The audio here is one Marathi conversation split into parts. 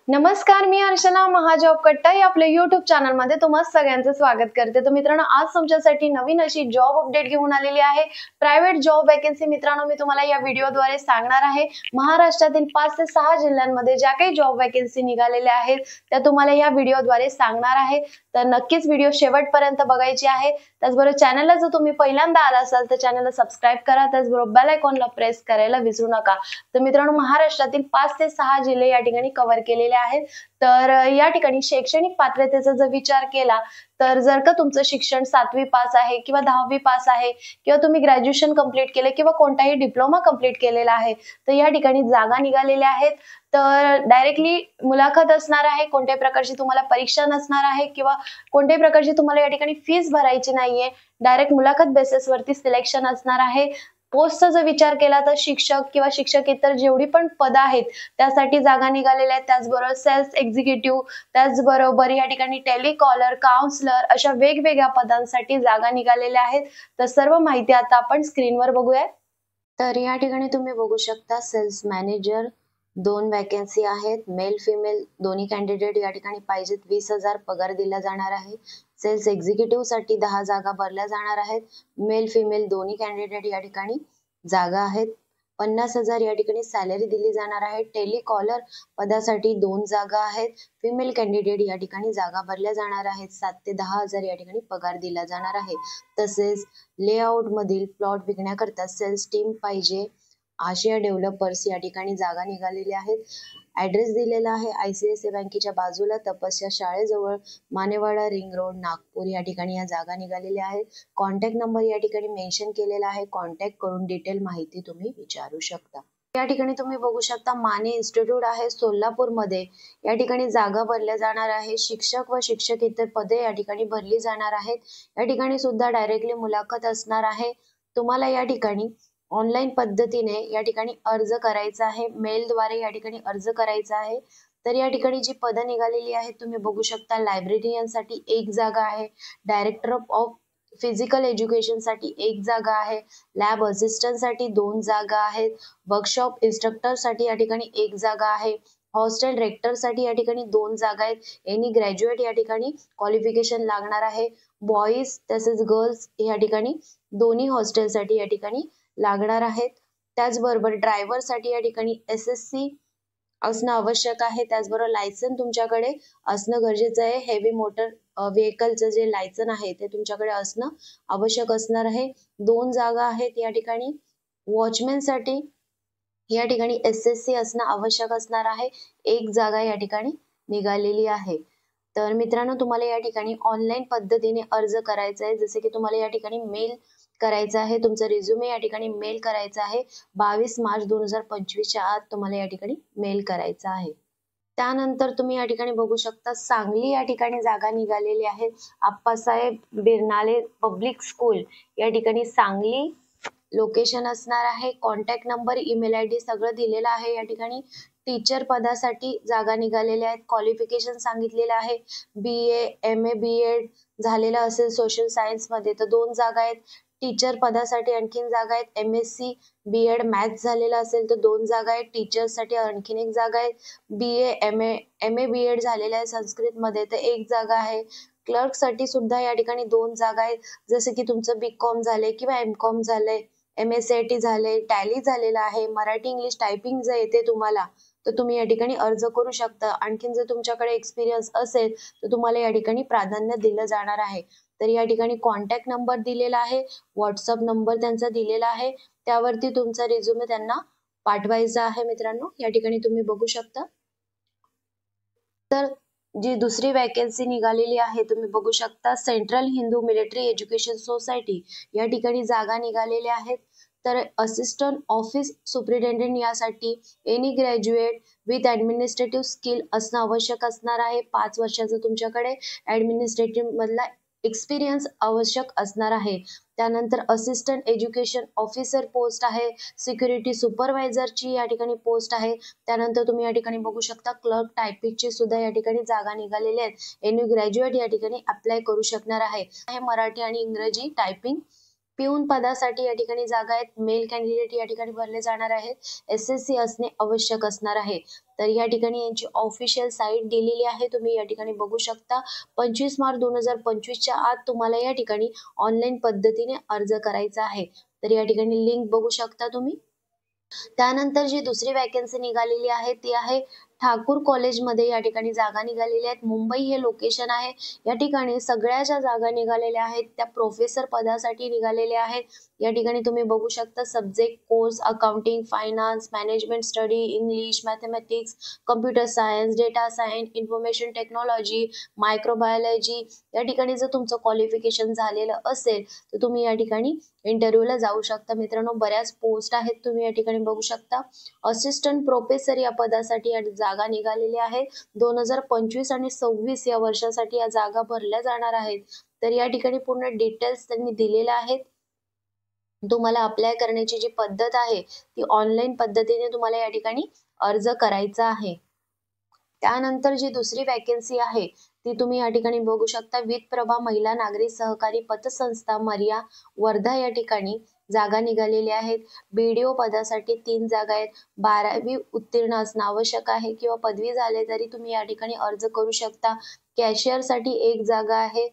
नमस्कार, मी अर्चना महाजॉब कट्टा या आपल्या YouTube चॅनलमध्ये तुम्हा सगळ्यांचं स्वागत करते। तर मित्रांनो, आज तुमच्यासाठी नवीन अशी जॉब अपडेट घेऊन आलेली आहे। प्रायव्हेट जॉब वॅकन्सी मित्रांनो मी तुम्हाला या व्हिडिओद्वारे सांगणार आहे। महाराष्ट्रातील 5 ते 6 जिल्ह्यांमध्ये ज्या काही जॉब वॅकन्सी निघालेल्या आहेत त्या तुम्हाला या व्हिडिओद्वारे सांगणार आहे। तर नक्कीच व्हिडिओ शेवटपर्यंत बघायची आहे। त्याचबरोबर चॅनलला जर तुम्ही पहिल्यांदा आला असाल तर चॅनलला सबस्क्राइब करा, त्याचबरोबर बेल आयकॉनला प्रेस करायला विसरू नका। तर मित्रांनो, महाराष्ट्रातील 5 ते 6 जिल्हे या ठिकाणी कव्हर केलेले आहेत। तर या ठिकाणी शैक्षणिक पात्रतेचा जर विचार केला तर जर का तुमचं शिक्षण 7वी पास आहे किंवा 10वी पास आहे किंवा तुम्ही ग्रॅज्युएशन कंप्लीट केले किंवा कोणताही डिप्लोमा कंप्लीट केलेला आहे तर या ठिकाणी जागा निघालेल्या आहेत। तर डायरेक्टली मुलाखत असणार आहे, कोणत्याही प्रकारची तुम्हाला परीक्षा नसणार आहे किंवा कोणत्याही प्रकारची तुम्हाला या ठिकाणी फीस भरायची नाहीये। डायरेक्ट मुलाखत बेसिस वरती सिलेक्शन असणार आहे। पोस्टचा जर विचार केला तर शिक्षक किंवा शिक्षकेतर जेवढी पण पद आहेत त्यासाठी जागा निघालेल्या आहेत। त्याचबरोबर सेल्स एक्झिक्युटिव्ह, त्याचबरोबर या ठिकाणी टेलिकॉलर, काउन्सलर अशा वेगवेगळ्या पदांसाठी जागा निघालेल्या आहेत। तर सर्व माहिती आता आपण स्क्रीनवर बघूया। तर या ठिकाणी तुम्ही बघू शकता सेल्स मॅनेजर 2 वॅकन्सी आहेत। मेल फिमेल दोन्ही कॅन्डिडेट या ठिकाणी पाहिजेत। 20,000 पगार दिला जाणार आहे। सेल्स एक्झिक्युटिव्ह साठी 10 जागा भरल्या जाणार आहेत। मेल फिमेल दोन्ही कॅन्डिडेट या ठिकाणी जागा आहेत। 50,000 या ठिकाणी सॅलरी दिली जाणार आहे। टेलिकॉलर पदासाठी 2 जागा आहेत। फिमेल कॅन्डिडेट या ठिकाणी जागा भरल्या जाणार आहेत। 7 ते 10,000 या ठिकाणी पगार दिला जाणार आहे। तसेच लेआउट मधील प्लॉट विकण्याकरता सेल्स टीम पाहिजे। आशिया डेव्हलपर्स या ठिकाणी जागा निघालेल्या आहेत। ऍड्रेस दिलेला आहे ICICI बँकेच्या बाजूला, तपस्या शाळेजवळ, मानेवाडा रिंग रोड, नागपूर या ठिकाणी या जागा निघालेल्या आहेत। कॉन्टॅक्ट नंबर या ठिकाणी मेन्शन केलेला आहे। कॉन्टॅक्ट करून डिटेल माहिती तुम्ही विचारू शकता। या ठिकाणी तुम्ही बघू शकता माने इन्स्टिट्यूट आहे सोलापूर मध्ये, या ठिकाणी जागा भरल्या जाणार आहे। शिक्षक व शिक्षकेतर पदे या ठिकाणी भरली जाणार आहेत। या ठिकाणी सुद्धा डायरेक्टली मुलाखत असणार आहे। तुम्हाला या ठिकाणी ऑनलाईन पद्धतीने या ठिकाणी अर्ज करायचा आहे। मेलद्वारे या ठिकाणी अर्ज करायचा आहे। तर या ठिकाणी जी पदं निघालेली आहेत तुम्ही बघू शकता। लायब्रेरियन साठी 1 जागा आहे। डायरेक्टर ऑफ फिजिकल एज्युकेशन साठी 1 जागा आहे। लॅब असिस्टंट साठी 2 जागा आहेत। वर्कशॉप इन्स्ट्रक्टर साठी या ठिकाणी 1 जागा आहे। हॉस्टेल रेक्टर साठी या ठिकाणी 2 जागा आहेत। एनी ग्रॅज्युएट या ठिकाणी क्वालिफिकेशन लागणार आहे। बॉईज तसेच गर्ल्स या ठिकाणी दोन्ही हॉस्टेल साठी या ठिकाणी लागणार आहेत। त्याचबरोबर ड्रायव्हर साठी या ठिकाणी SSC असणं आवश्यक आहे। त्याचबरोबर लायसन तुमच्याकडे असणं गरजेचं आहे। हेवी मोटर व्हेकलचं जे लायसन आहे ते तुमच्याकडे असणं आवश्यक असणार आहे। 2 जागा आहेत या ठिकाणी। वॉचमॅन साठी या ठिकाणी SSC असणं आवश्यक असणार आहे। 1 जागा या ठिकाणी निघालेली आहे। तर मित्रांनो, तुम्हाला या ठिकाणी ऑनलाईन पद्धतीने अर्ज करायचा आहे। जसे की तुम्हाला या ठिकाणी मेल करायचा आहे, तुमचा रिझ्युमे या ठिकाणी मेल करायचा आहे। 22 मार्च 2025 च्या आत तुम्हाला या ठिकाणी मेल करायचा आहे। त्यानंतर तुम्ही या ठिकाणी बघू शकता सांगली या ठिकाणी जागा निघालेली आहे। आप्पासाहेब बिरनाले पब्लिक स्कूल या ठिकाणी सांगली लोकेशन असणार आहे। कॉन्टॅक्ट नंबर, ईमेल ID सगळं दिलेलं आहे। या ठिकाणी टीचर पदासाठी जागा निघालेल्या आहेत। क्वालिफिकेशन सांगितलेलं आहे। BA MA BEd झालेलं असेल सोशल सायन्स मध्ये तर 2 जागा आहेत। टीचर पदासाठी आणखीन जागा आहेत। MSc BEd मॅथ्स झालेलं असेल तर 2 जागा आहेत। टीचर साठी आणखीन 1 जागा आहे। BA MA BEd झालेलं आहे संस्कृत मध्ये तर 1 जागा आहे। क्लर्क साठी सुद्धा या ठिकाणी 2 जागा आहेत। जसे की तुमचं BCom झालंय किंवा MCom झालंय, MSCIT झाले, टॅली झालेला आहे, मराठी इंग्लिश टायपिंग जर येते तुम्हाला तर तुम्ही या ठिकाणी अर्ज करू शकता। आणखीन जर तुमच्याकडे एक्सपिरियन्स असेल तर तुम्हाला या ठिकाणी प्राधान्य दिलं जाणार आहे। तर या ठिकाणी कॉन्टॅक्ट नंबर दिलेला आहे, व्हॉट्सअप नंबर त्यांचा दिलेला आहे, त्यावरती तुमचा रिझ्युमे त्यांना पाठवायचा आहे। मित्रांनो, या ठिकाणी तुम्ही बघू शकता। तर जी दुसरी वॅकन्सी निघालेली आहे तुम्ही बघू शकता central Hindu military education society या ठिकाणी जागा निघालेल्या आहेत। तर असिस्टंट ऑफिस सुपरिटेंडेंट यासाठी any graduate with administrative skill असणं आवश्यक असणार आहे। 5 वर्षाचा तुमच्याकडे ऍडमिनिस्ट्रेटिव्ह मधला एक्सपिरियन्स आवश्यक असणार आहे। त्यानंतर असिस्टंट एज्युकेशन ऑफिसर पोस्ट आहे। सिक्युरिटी सुपरवायझरची या ठिकाणी पोस्ट आहे। त्यानंतर तुम्ही या ठिकाणी बघू शकता क्लर्क टायपिंगची सुद्धा या ठिकाणी जागा निघालेल्या आहेत। एनी ग्रॅज्युएट या ठिकाणी अप्लाय करू शकणार आहे। मराठी आणि इंग्रजी टायपिंग पिऊन पदासाठी या ठिकाणी जागा आहेत, मेल कॅन्डिडेट या ठिकाणी भरले जाणार आहेत, SSC असणे आवश्यक असणार आहे. तर या ठिकाणी यांची ऑफिशियल साईट दिलेली आहे, तुम्ही या ठिकाणी बघू शकता. 25 मार्च 2025च्या आत तुम्हाला या ठिकाणी ऑनलाईन पद्धतीने अर्ज करायचा आहे. तर या ठिकाणी लिंक बघू शकता तुम्ही. त्यानंतर जी दुसरी वॅकन्सी निघालेली आहे ती आहे ठाकूर कॉलेजमध्ये या ठिकाणी जागा निघालेल्या आहेत. मुंबई हे लोकेशन आहे. या ठिकाणी सगळ्या ज्या जागा निघालेल्या आहेत त्या प्रोफेसर पदासाठी निघालेल्या आहेत. या ठिकाणी तुम्ही बघू शकता subject course accounting, finance, management study, English, mathematics, computer science, data science, information technology, microbiology. या ठिकाणी जर तुमचं क्वालिफिकेशन झालेलं असेल तर तुम्ही या ठिकाणी इंटरव्ह्यूला जाऊ शकता. मित्रांनो, बऱ्याच पोस्ट आहेत, तुम्ही या ठिकाणी बघू शकता. असिस्टंट प्रोफेसर या पदासाठी या जागा निघालेल्या आहेत. 2025 आणि 26 या वर्षासाठी या जागा भरल्या जाणार आहेत. तर या ठिकाणी पूर्ण डिटेल्स त्यांनी दिलेल्या आहेत. तुम्हाला अप्लाय करण्याची जी पद्धत आहे ती ऑनलाईन पद्धतीने तुम्हाला या ठिकाणी अर्ज करायचा आहे. त्यानंतर जी दुसरी वॅकन्सी आहे ती तुम्ही या ठिकाणी बघू शकता. वित्तप्रभा महिला नागरी सहकारी पतसंस्था मर्या वर्धा या ठिकाणी जागा निघालेल्या आहेत. BDO पदासाठी 3 जागा आहेत. 12वी उत्तीर्ण असणं आवश्यक आहे किंवा पदवी झाले तरी तुम्ही या ठिकाणी अर्ज करू शकता. कॅशियर साठी 1 जागा आहे,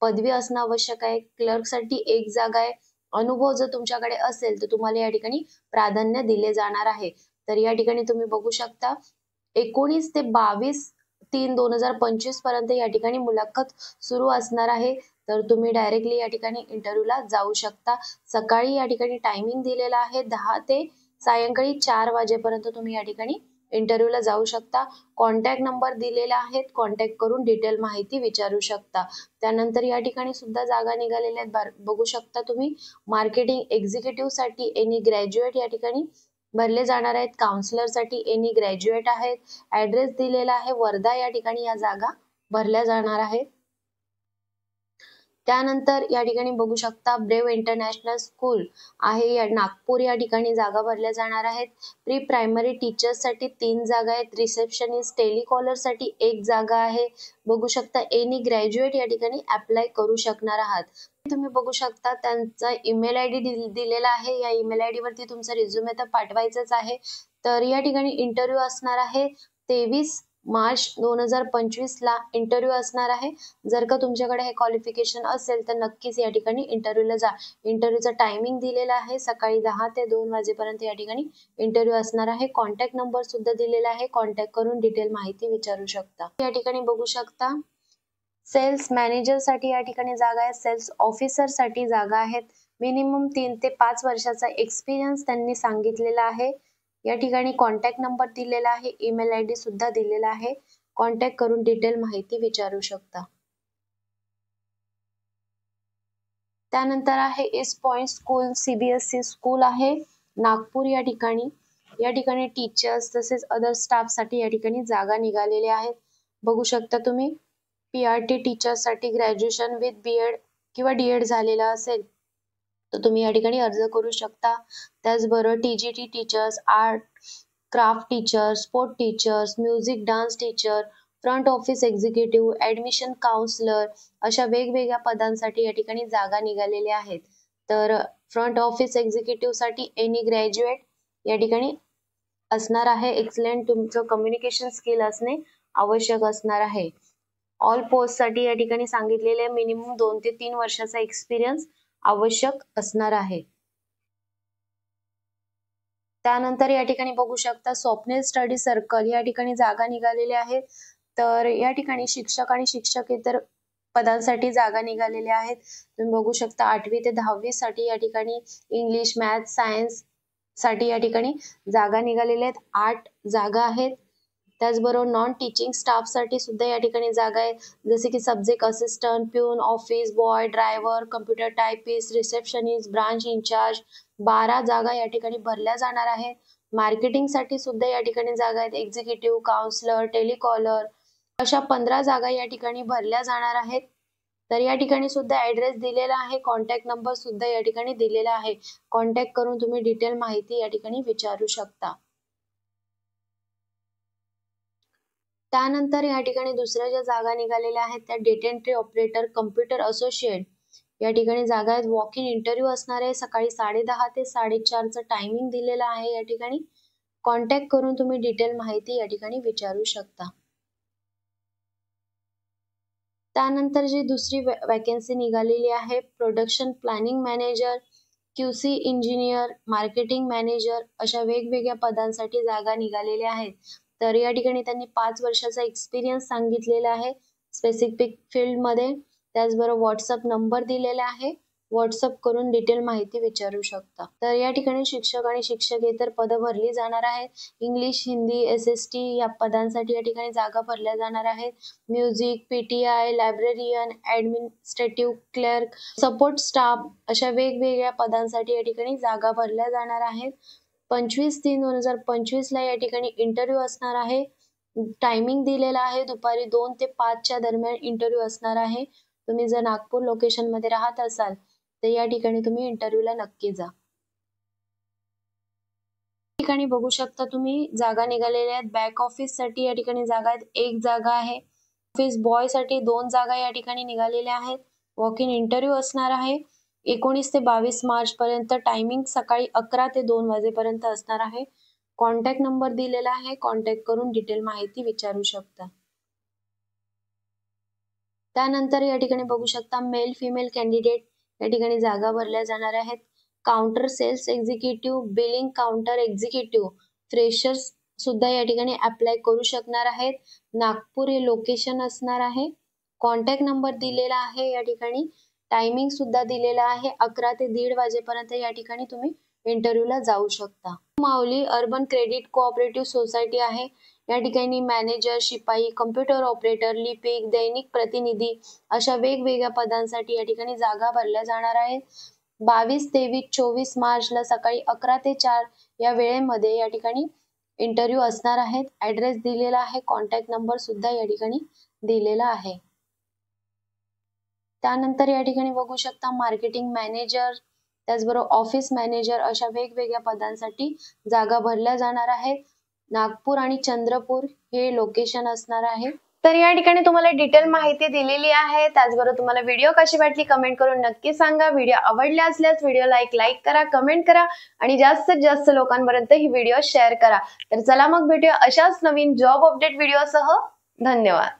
पदवी असणं आवश्यक आहे. क्लर्क साठी 1 जागा आहे. अनुभव जर तुमच्याकडे असेल तर तुम्हाला या ठिकाणी प्राधान्य दिले जाणार आहे. तर या ठिकाणी तुम्ही बघू शकता 19 ते 22/3/2025 पर्यंत या ठिकाणी मुलाखत सुरू असणार आहे. तर तुम्ही डायरेक्टली या ठिकाणी इंटरव्ह्यूला जाऊ शकता. सकाळी या ठिकाणी टायमिंग दिलेला आहे 10 ते सायंकाळी 4 वाजेपर्यंत तुम्ही या ठिकाणी इंटरव्ह्यूला जाऊ शकता. कॉन्टॅक्ट नंबर दिलेला आहे, कॉन्टॅक्ट करून डिटेल माहिती विचारू शकता. त्यानंतर या ठिकाणी सुद्धा जागा निघालेल्या आहेत, बघू शकता तुम्ही. मार्केटिंग एक्झिक्युटिव्ह साठी एनी ग्रॅज्युएट या ठिकाणी भरले जाणार आहेत. काउन्सिलर साठी एनी ग्रॅज्युएट आहेत. ऍड्रेस दिलेला आहे वर्धा या ठिकाणी या जागा भरल्या जाणार आहेत. त्यानंतर या ठिकाणी बघू शकता ब्रेव इंटरनॅशनल स्कूल आहे या नागपूर या ठिकाणी जागा भरल्या जाणार आहेत. प्री प्रायमरी टीचर्स साठी 3 जागा आहेत. रिसेप्शनिस्ट टेलिकॉलर साठी 1 जागा आहे. बघू शकता एनी ग्रॅज्युएट या ठिकाणी अप्लाय करू शकणार आहात. तुम्ही बघू शकता त्यांचा ईमेल ID दिलेला आहे. या ईमेल ID वरती तुमचा रिझ्युमे तर पाठवायचाच आहे. तर या ठिकाणी इंटरव्ह्यू असणार आहे 23 मार्च 2025 ला इंटरव्ह्यू असणार आहे. जर का तुमच्याकडे हे क्वालिफिकेशन असेल तर नक्कीच या ठिकाणी इंटरव्ह्यूला जा. इंटरव्ह्यूचा टायमिंग दिलेला आहे सकाळी 10 ते 2 वाजेपर्यंत या ठिकाणी इंटरव्ह्यू असणार आहे. कॉन्टॅक्ट नंबर सुद्धा दिलेला आहे, कॉन्टॅक्ट करून डिटेल माहिती विचारू शकता. या ठिकाणी बघू शकता सेल्स मॅनेजर साठी या ठिकाणी जागा आहे. सेल्स ऑफिसर साठी जागा आहेत. मिनिमम 3 ते 5 वर्षाचा एक्सपिरियन्स त्यांनी सांगितलेला आहे. या ठिकाणी कॉन्टॅक्ट नंबर दिलेला आहे, ईमेल ID सुद्धा दिलेला आहे, कॉन्टॅक्ट करून डिटेल माहिती विचारू शकता. त्यानंतर आहे east point school CBSE school आहे नागपूर या ठिकाणी. या ठिकाणी टीचर्स तसेच अदर स्टाफ साठी या ठिकाणी जागा निघालेल्या आहेत. बघू शकता तुम्ही. PRT टीचर साठी ग्रॅज्युएशन विथ BEd किंवा DEd झालेला असेल तर तुम्ही या ठिकाणी अर्ज करू शकता. त्याचबरोबर TGT teachers, art craft teacher, sport teachers, music dance teacher, front office executive, admission counsellor अशा वेगवेगळ्या पदांसाठी या ठिकाणी जागा निघालेल्या आहेत. तर फ्रंट ऑफिस एक्झिक्युटिव्ह साठी एनी ग्रॅज्युएट या ठिकाणी असणार आहे. एक्सलेंट तुमचं कम्युनिकेशन स्किल असणे आवश्यक असणार आहे. ऑल पोस्ट साठी या ठिकाणी सांगितलेले मिनिमम 2 ते 3 वर्षाचा एक्सपिरियन्स आवश्यक असणार आहे. त्यानंतर या ठिकाणी बघू शकता स्वप्नील स्टडी सर्कल या ठिकाणी जागा निघालेल्या आहेत. तर या ठिकाणी शिक्षक आणि शिक्षकेतर पदांसाठी जागा निघालेल्या आहेत. तुम्ही बघू शकता 8वी ते 10वी साठी या ठिकाणी इंग्लिश, मॅथ, सायन्स साठी या ठिकाणी जागा निघालेल्या आहेत. 8 जागा आहेत. त्याचबरोबर नॉन टीचिंग स्टाफ साठी सुद्धा या ठिकाणी जागा आहे, जसे की subject assistant, peon, office boy, driver, computer typist, receptionist, branch incharge 12 जागा या ठिकाणी भरल्या जाणार आहेत. मार्केटिंग साठी सुद्धा या ठिकाणी जागा आहेत. एक्झिक्युटिव्ह, काउन्सिलर, टेलिकॉलर अशा 15 जागा या ठिकाणी भरल्या जाणार आहेत. तर या ठिकाणी सुद्धा ऍड्रेस दिलेला आहे, कॉन्टॅक्ट नंबर सुद्धा या ठिकाणी दिलेला आहे. कॉन्टॅक्ट करून तुम्ही डिटेल माहिती या ठिकाणी विचारू शकता. त्यानंतर या ठिकाणी दुसऱ्या ज्या जागा निघालेल्या आहेत त्या data entry operator, computer associate या ठिकाणी जागा आहेत. वॉक इन इंटरव्ह्यू असणार आहे. सकाळी 10:30 ते 4:30 टायमिंग दिलेला आहे. या ठिकाणी कॉन्टॅक्ट करून तुम्ही डिटेल माहिती या ठिकाणी विचारू शकता. त्यानंतर जी दुसरी वॅकन्सी निघालेली आहे, production planning manager, QC engineer, marketing manager अशा वेगवेगळ्या पदांसाठी जागा निघालेल्या आहेत. तर या ठिकाणी त्यांनी 5 वर्षाचा एक्सपिरियन्स सांगितलेला आहे स्पेसिफिक फील्डमध्ये. त्याचबरोबर व्हॉट्सअप नंबर दिलेला आहे. व्हॉट्सअप करून डिटेल माहिती विचारू शकता. तर या ठिकाणी शिक्षक आणि शिक्षकेतर पदं भरली जाणार आहेत. इंग्लिश, हिंदी, SST या पदांसाठी या ठिकाणी जागा भरल्या जाणार आहेत. Music, PTI, librarian, administrative clerk, support staff अशा वेगवेगळ्या पदांसाठी या ठिकाणी जागा भरल्या जाणार आहेत. 25/3/2025 ला या ठिकाणी इंटरव्ह्यू असणार आहे. टायमिंग दिलेला आहे दुपारी 2 ते 5 दरम्यान इंटरव्ह्यू असणार आहे. तुम्ही जर नागपूर लोकेशन मध्ये राहत असाल तर या ठिकाणी तुम्ही इंटरव्ह्यूला नक्की जा. ठिकाणी बघू शकता तुम्ही जागा निघालेल्या आहेत. बॅक ऑफिस साठी या ठिकाणी जागा आहेत. 1 जागा आहे. ऑफिस बॉय साठी 2 जागा या ठिकाणी निघालेल्या आहेत. वॉक इन इंटरव्ह्यू असणार आहे. 19 ते 22 मार्च पर्यंत. टायमिंग सकाळी 11 ते 2 वाजेपर्यंत असणार आहे. कॉन्टॅक्ट नंबर दिलेला आहे. कॉन्टॅक्ट करून डिटेल माहिती विचारू शकता. त्यानंतर या ठिकाणी बघू शकता मेल फिमेल कॅन्डिडेट या ठिकाणी जागा भरल्या जाणार आहेत. Counter sales executive, billing counter executive, freshers सुद्धा या ठिकाणी अप्लाय करू शकणार आहेत. नागपूर हे लोकेशन असणार आहे. कॉन्टॅक्ट नंबर दिलेला आहे. या ठिकाणी टायमिंग सुद्धा दिलेला आहे. 11 ते 1:30 वाजेपर्यंत या ठिकाणी तुम्ही इंटरव्ह्यूला जाऊ शकता. माऊली अर्बन क्रेडिट कोऑपरेटिव्ह सोसायटी आहे. या ठिकाणी मॅनेजर, शिपाई, कम्प्युटर ऑपरेटर, लिपिक, दैनिक प्रतिनिधी अशा वेगवेगळ्या पदांसाठी या ठिकाणी जागा भरल्या जाणार आहेत. 22, 23, 24 मार्चला सकाळी 11 ते 4 या वेळेमध्ये या ठिकाणी इंटरव्ह्यू असणार आहेत. ऍड्रेस दिलेला आहे. कॉन्टॅक्ट नंबर सुद्धा या ठिकाणी दिलेला आहे. त्यानंतर या ठिकाणी बघू शकता मार्केटिंग मॅनेजर, त्याचबरोबर ऑफिस मॅनेजर अशा वेगवेगळ्या पदांसाठी जागा भरल्या जाणार आहेत. नागपूर आणि चंद्रपूर हे लोकेशन असणार आहे. तर या ठिकाणी तुम्हाला डिटेल माहिती दिलेली आहे. त्याचबरोबर तुम्हाला व्हिडिओ कशी वाटली कमेंट करून नक्की सांगा. व्हिडिओ आवडला असल्यास व्हिडिओला लाईक करा, कमेंट करा आणि जास्तीत जास्त लोकांपर्यंत ही व्हिडिओ शेअर करा. तर चला मग भेटूया अशाच नवीन जॉब अपडेट व्हिडिओसह. धन्यवाद.